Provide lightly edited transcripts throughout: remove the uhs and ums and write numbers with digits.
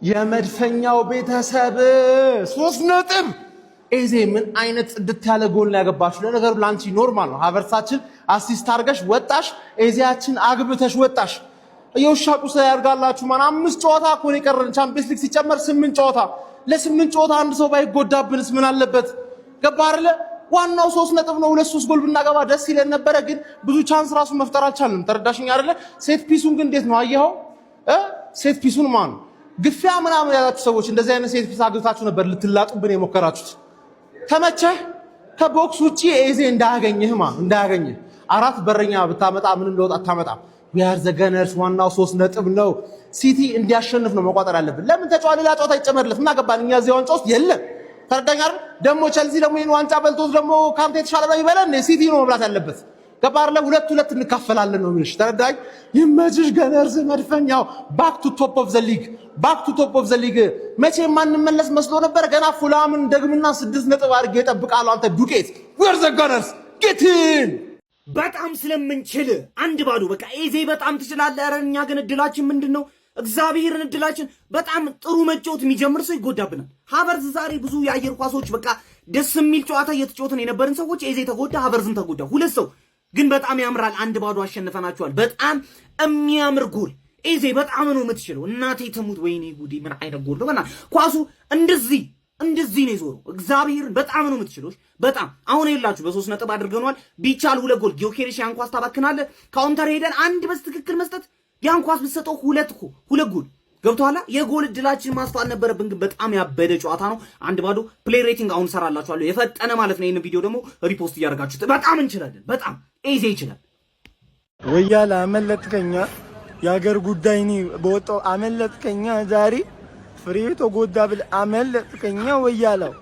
የመድፈኛው ቤተሰብ 3 ነጥብ ኤዜ ምን አይነት ጽድት ያለ ጎል ነው ያገባችሁ? ለነገሩ ላንቺ ኖርማል ነው። ሀቨርሳችን አሲስት አርገሽ ወጣሽ፣ ኤዜያችን አግብተሽ ወጣሽ። የውሻ ቁስ ያርጋላችሁ ማን 5 ጨዋታ እኮ ነው የቀረን ቻምፒየንስ ሊግ ሲጨመር 8 ጨዋታ። ለ8 ጨዋታ አንድ ሰው ባይጎዳብንስ ምን አለበት? ገባ አይደለ? ዋናው 3 ነጥብ ነው። 2-3 ጎል ብናገባ ደስ ይለን ነበረ፣ ግን ብዙ ቻንስ ራሱ መፍጠር አልቻልንም። ተረዳሽኝ አይደለ? ሴት ፒሱን ግን እንዴት ነው አየኸው? ሴት ፒሱን ማን ግፊያ ምናምን ያላችሁ ሰዎች እንደዚህ አይነት ሴት ፒስ አግብታችሁ ነበር ልትላጡብን የሞከራችሁት። ተመቸህ? ከቦክስ ውጪ ኤዜ እንዳያገኝህ እንዳያገኝህ። 4 በረኛ ብታመጣ ምንም ለውጥ አታመጣም። ዊአር ዘ ገነርስ። ዋናው 3 ነጥብ ነው። ሲቲ እንዲያሸንፍ ነው መቋጠር ያለብን። ለምን ተጫዋች ሌላ ጨዋታ ይጨመርለት እና ገባን። እኛ እዚህ ዋንጫ ውስጥ የለም። ተረዳኝ አይደል? ደግሞ ቸልሲ ደግሞ ይሄን ዋንጫ በልቶት ደግሞ ካንተ የተሻለ ነው ይበለን። ሲቲ ነው መብላት ያለበት። ገባር ለ2-2 እንካፈላለን ነው የሚልሽ። ተረዳኝ? ይመችሽ ገነርስ። መድፈኛው ባክ ቱ ቶፕ ኦፍ ዘ ሊግ፣ ባክ ቱ ቶፕ ኦፍ ዘ ሊግ። መቼ ማንመለስ መስሎ ነበር። ገና ፉላምን ደግምና 6 ነጥብ አድርጌ እጠብቃለሁ። አንተ ዱቄት ዌር ዘ ገነርስ ጌቲን በጣም ስለምንችል 1-0 በቃ ኤዜ በጣም ትችላለህ። ኧረ እኛ ግን እድላችን ምንድነው? እግዚአብሔርን እድላችን በጣም ጥሩ መጫወት የሚጀምር ሰው ይጎዳብናል። ሀቨርዝ ዛሬ ብዙ የአየር ኳሶች በቃ ደስ የሚል ጨዋታ እየተጫወትን የነበርን ሰዎች ኤዜ ተጎዳ፣ ሀቨርዝን ተጎዳ። 2 ሰው ግን በጣም ያምራል። 1-0 አሸንፈናቸዋል። በጣም የሚያምር ጎል ኤዜ በጣም ነው የምትችለው። እናቴ ትሙት። ወይኔ ጉዲ ምን አይነት ጎል ነው! በና ኳሱ እንደዚህ ነው የዞረው። እግዚአብሔርን በጣም ነው የምትችለው። በጣም አሁን ይላችሁ በ3 ነጥብ አድርገናል። ቢቻል 2 ጎል ጊዮኬሬሽ ያን ኳስ ታባክናለህ። ካውንተር ሄደን 1 በትክክል መስጠት ያን ኳስ ብትሰጠው 2 ጎል ገብቷላ። የጎል እድላችን ማስፋት ነበረብን፣ ግን በጣም ያበደ ጨዋታ ነው። 1-0 ፕሌይ ሬቲንግ አሁን ሰራላችኋለሁ የፈጠነ ማለት ነው። ይሄን ቪዲዮ ደግሞ ሪፖስት እያደረጋችሁት በጣም እንችላለን። በጣም ኤዜ ይችላል። ወያላ አመለጥከኛ። የሀገር ጉዳይ ነው በወጣው አመለጥከኛ። ዛሬ ፍሬቶ ጎዳ ብል አመለጥከኛ። ወያላው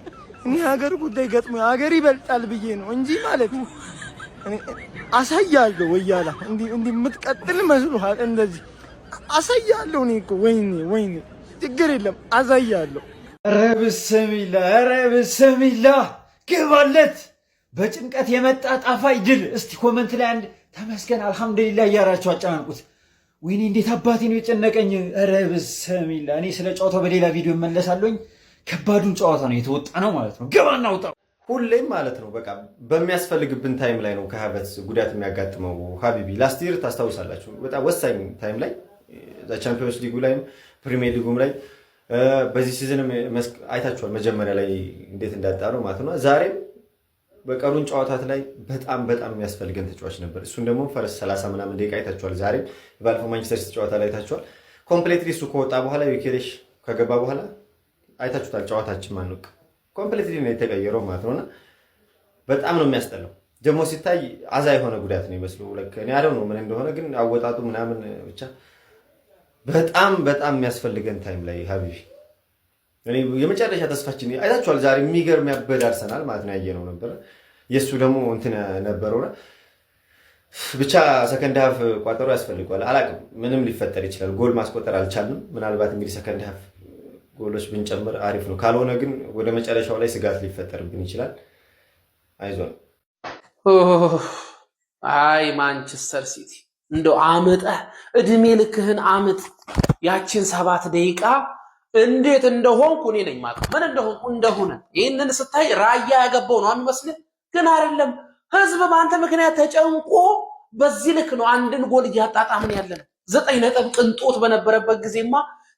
እኔ ሀገር ጉዳይ ገጥሞ ሀገር ይበልጣል ብዬ ነው እንጂ ማለት እኔ አሳያለሁ። ወያላ እንዲህ የምትቀጥል መስሎሃል? እንደዚህ አሳያለሁ። እኔ እኮ ወይኔ ችግር የለም አሳያለሁ። ኧረ ብስሚላ ግባለት። በጭንቀት የመጣ ጣፋጭ ድል። እስቲ ኮመንት ላይ አንድ ተመስገን አልሐምዱሊላህ እያራችሁ አጨናንቁት። ወይኔ እንዴት አባቴ ነው የጨነቀኝ። ኧረ ብስሚላ። እኔ ስለ ጨዋታው በሌላ ቪዲዮ እመለሳለሁኝ። ከባዱን ጨዋታ ነው የተወጣ ነው ማለት ነው። ገባና ውጣ ሁሌም ማለት ነው። በቃ በሚያስፈልግብን ታይም ላይ ነው ከሀቨርትዝ ጉዳት የሚያጋጥመው። ሀቢቢ ላስት ይር ታስታውሳላችሁ፣ በጣም ወሳኝ ታይም ላይ ቻምፒዮንስ ሊጉ ላይም ፕሪሚየር ሊጉም ላይ በዚህ ሲዝንም አይታችኋል መጀመሪያ ላይ እንዴት እንዳጣ ነው ማለት ነው። ዛሬም በቀሩን ጨዋታት ላይ በጣም የሚያስፈልገን ተጫዋች ነበር። እሱን ደግሞ ፈረስ 30 ምናምን ደቂቃ አይታችኋል። ዛሬም ባለፈው ማንቸስተር ሲቲ ጨዋታ ላይ አይታችኋል። ኮምፕሊትሊ እሱ ከወጣ በኋላ ዩኬሬሽ ከገባ በኋላ አይታችሁታል። ጨዋታችን ማንቅ ኮምፕሊትሊ ነው የተቀየረው ማለት ነውና በጣም ነው የሚያስጠላው። ደግሞ ሲታይ አዛ የሆነ ጉዳት ነው ይመስሉ እኔ ያለው ነው ምን እንደሆነ ግን አወጣጡ ምናምን ብቻ በጣም የሚያስፈልገን ታይም ላይ ሀቢቢ እኔ የመጨረሻ ተስፋችን አይታችኋል። ዛሬ የሚገርም ያበደ አርሰናል ማለት ነው ያየነው ነበር። የሱ ደግሞ እንትን ነበረውና ብቻ ሰከንድ ሃፍ ቋጠሮ ያስፈልጋል። አላቅም ምንም ሊፈጠር ይችላል። ጎል ማስቆጠር አልቻልንም። ምናልባት እንግዲህ ሰከንድ ሃፍ ጎሎች ብንጨምር አሪፍ ነው። ካልሆነ ግን ወደ መጨረሻው ላይ ስጋት ሊፈጠርብን ይችላል። አይዞን። አይ ማንቸስተር ሲቲ እንደው አመጣህ እድሜ ልክህን አመት ያችን 7 ደቂቃ እንዴት እንደሆንኩ እኔ ነኝ ማለት ምን እንደሆነ ይሄንን ስታይ ራያ ያገባው ነው የሚመስልህ፣ ግን አይደለም። ህዝብ በአንተ ምክንያት ተጨንቆ በዚህ ልክ ነው አንድን ጎል እያጣጣምን ያለን። 9 ነጥብ ቅንጦት በነበረበት ጊዜማ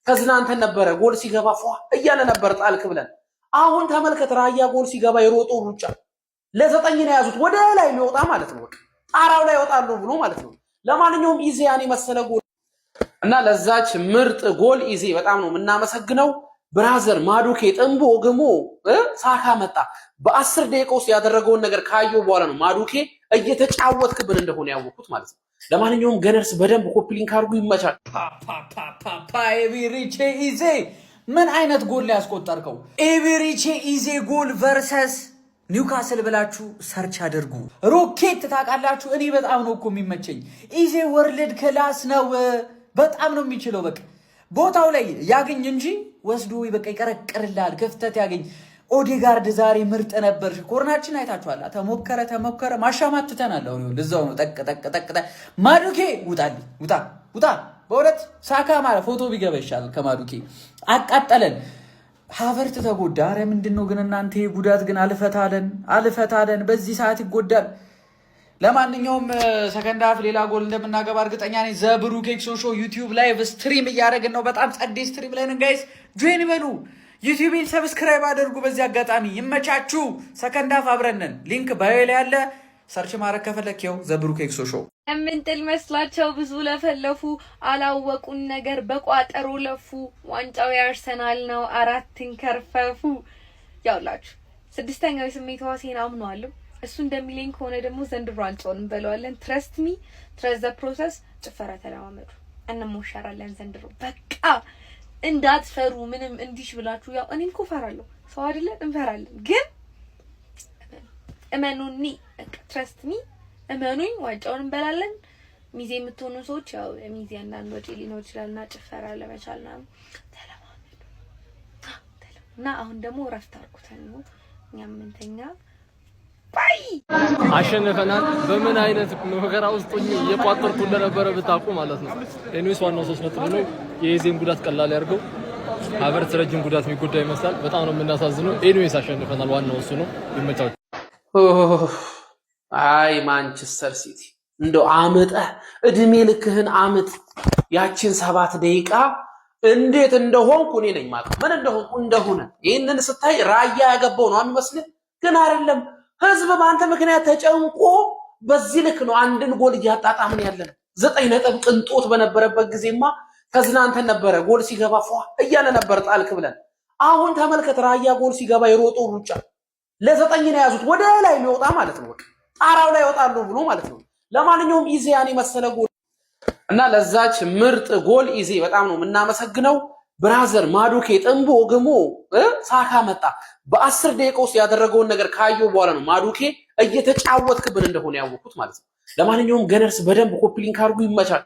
ተዝናንተን ነበረ። ጎል ሲገባ ፏ እያለ ነበር ጣልክ ብለን። አሁን ተመልከት፣ ራያ ጎል ሲገባ የሮጦ ሩጫ ለ9 ነው ያዙት፣ ወደ ላይ ሊወጣ ማለት ነው። ጣራው ላይ ይወጣሉ ብሎ ማለት ነው። ለማንኛውም ኢዜ ያኔ መሰለ ጎል እና ለዛች ምርጥ ጎል ኢዜ በጣም ነው የምናመሰግነው። ብራዘር ማዱኬ ጥንቦ ግሞ ሳካ መጣ። በ10 ደቂቃ ውስጥ ያደረገውን ነገር ካየው በኋላ ነው ማዱኬ እየተጫወትክብን እንደሆነ ያወቁት ማለት ነው። ለማንኛውም ገነርስ በደንብ ኮፕሊንግ አድርጉ። ይመቻል። ኤቪሪቼ ኢዜ ምን አይነት ጎል ላይ ያስቆጠርከው? ኤቪሪቼ ኢዜ ጎል ቨርሰስ ኒውካስል ብላችሁ ሰርች አድርጉ። ሮኬት ታውቃላችሁ? እኔ በጣም ነው እኮ የሚመቸኝ። ኢዜ ወርልድ ክላስ ነው። በጣም ነው የሚችለው። በቃ ቦታው ላይ ያገኝ እንጂ ወስዶ በቃ ይቀረቅርላል። ክፍተት ያገኝ። ኦዴጋርድ ዛሬ ምርጥ ነበር። ኮርናችን አይታችኋል። ተሞከረ። ማሻማት ትተናል። አሁን ለዛው ነው ጠቅ ማዱኬ ውጣ በእውነት ሳካ ማለት ፎቶ ቢገባ ይሻላል ከማዱኬ አቃጠለን። ሃቨርት ተጎዳ። ኧረ ምንድነው ግን እናንተ ጉዳት ግን አልፈታለን በዚህ ሰዓት ይጎዳል። ለማንኛውም ሰከንድ ሃፍ ሌላ ጎል እንደምናገባ እርግጠኛ ነኝ። ዘብሩክ ኤክሶ ሾው ዩቲዩብ ላይቭ ስትሪም እያደረግን ነው። በጣም ጸዴ ስትሪም ላይ ነን ጋይስ፣ ጆይን በሉ። ዩቲዩብን ሰብስክራይብ አድርጉ። በዚህ አጋጣሚ ይመቻችሁ። ሰከንድ ሃፍ አብረን ነን። ሊንክ ባዮ ላይ ያለ ሰርች ማድረግ ከፈለከው ዘብሩክ ኤክሶ ሾው። የምንጥል መስላቸው ብዙ ለፈለፉ አላወቁን ነገር በቋጠሮ ለፉ። ዋንጫው ያርሰናል ነው አራትን ከርፈፉ። ያውላችሁ ስድስተኛው የስሜት ዋሴን አምነዋለሁ። እሱ እንደሚለኝ ከሆነ ደግሞ ዘንድሮ ዋንጫውን እንበለዋለን። ትረስት ሚ ትረስት ዘ ፕሮሰስ። ጭፈራ ተለማመዱ፣ እንሞሸራለን ዘንድሮ። በቃ እንዳትፈሩ ምንም እንዲሽ ብላችሁ። ያው እኔም እኮ እፈራለሁ፣ ሰው አይደለን እንፈራለን። ግን እመኑኒ፣ ትረስት ሚ እመኑኝ፣ ዋንጫውን እንበላለን። ሚዜ የምትሆኑ ሰዎች ያው ሚዜ አንዳንድ ወጪ ሊኖር ይችላልና ጭፈራ ለመቻልና ተለማመዱ እና አሁን ደግሞ ረፍት አርኩተን ነው እኛም እንተኛ። አሸነፈናል። በምን አይነት መከራ ውስጥ እየቋጠርኩ እንደነበረ ብታውቁ ማለት ነው። ኤኒዌይስ ዋናው 3 ነጥብ ነው። የኢዜን ጉዳት ቀላል ያርገው። ሃቨርትዝ ረጅም ጉዳት የሚጎዳ ይመስላል። በጣም ነው የምናሳዝነው። ኤኒዌይስ አሸነፈናል። ዋናው እሱ ነው። ይመቻችሁ። አይ ማንቸስተር ሲቲ እንደው አመጠህ እድሜ ልክህን አመት ያቺን 7 ደቂቃ እንዴት እንደሆንኩ እኔ ነኝ ማለት ምን እንደሆነ ይሄንን ስታይ ራያ ያገባው ነው የሚመስልህ፣ ግን አይደለም። ህዝብ በአንተ ምክንያት ተጨንቆ በዚህ ልክ ነው አንድን ጎል እያጣጣምን ያለን። 9 ነጥብ ቅንጦት በነበረበት ጊዜማ ተዝናንተን ነበረ። ጎል ሲገባ ፏ እያለ ነበር ጣልክ ብለን። አሁን ተመልከት፣ ራያ ጎል ሲገባ የሮጠው ሩጫ ለ9 ነው ያዙት፣ ወደ ላይ ሊወጣ ማለት ነው። በቃ ጣራው ላይ ይወጣሉ ብሎ ማለት ነው። ለማንኛውም ኢዜ ያኔ መሰለ ጎል እና ለዛች ምርጥ ጎል ኢዜ በጣም ነው የምናመሰግነው። ብራዘር ማዱኬ ጥንቦ ግሞ ሳካ መጣ። በ10 ደቂቃ ውስጥ ያደረገውን ነገር ካየው በኋላ ነው ማዱኬ እየተጫወትክብን እንደሆነ ያወቁት ማለት ነው። ለማንኛውም ገነርስ በደንብ ኮፒ ሊንክ አድርጉ። ይመቻል።